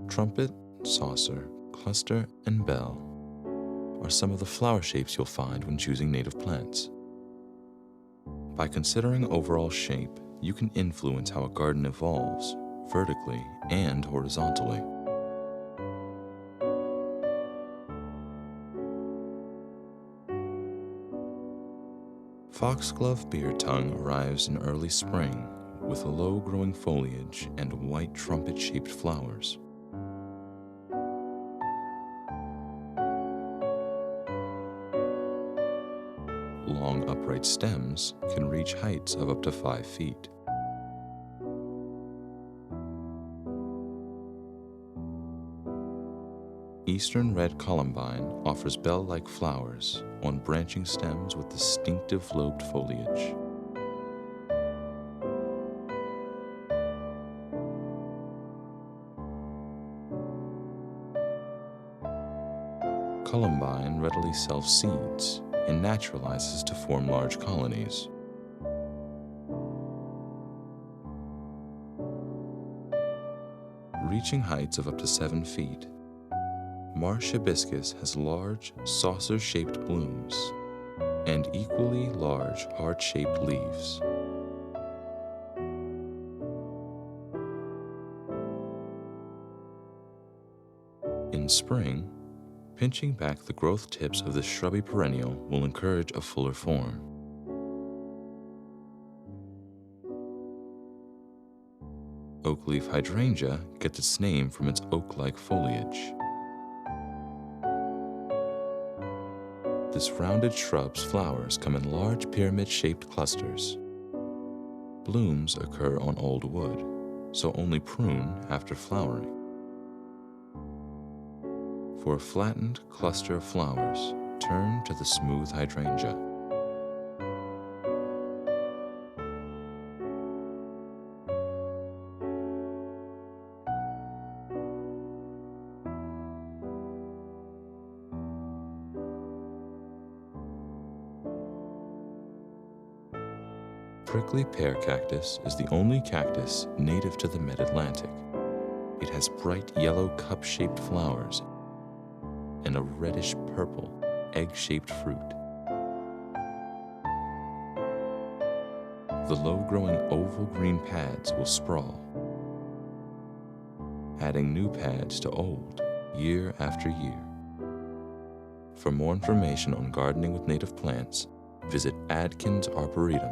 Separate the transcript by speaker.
Speaker 1: Trumpet, saucer, cluster, and bell are some of the flower shapes you'll find when choosing native plants. By considering overall shape, you can influence how a garden evolves, vertically and horizontally. Foxglove beardtongue arrives in early spring with low-growing foliage and white trumpet-shaped flowers. Long upright stems can reach heights of up to 5 feet. Eastern red columbine offers bell-like flowers on branching stems with distinctive lobed foliage. Columbine readily self-seeds and naturalizes to form large colonies. Reaching heights of up to 7 feet, marsh hibiscus has large, saucer-shaped blooms and equally large, heart-shaped leaves. In spring, pinching back the growth tips of this shrubby perennial will encourage a fuller form. Oakleaf hydrangea gets its name from its oak-like foliage. This rounded shrub's flowers come in large pyramid-shaped clusters. Blooms occur on old wood, so only prune after flowering. For a flattened cluster of flowers, turn to the smooth hydrangea. Prickly pear cactus is the only cactus native to the mid-Atlantic. It has bright yellow cup-shaped flowers and a reddish-purple, egg-shaped fruit. The low-growing oval green pads will sprawl, adding new pads to old year after year. For more information on gardening with native plants, visit Adkins Arboretum.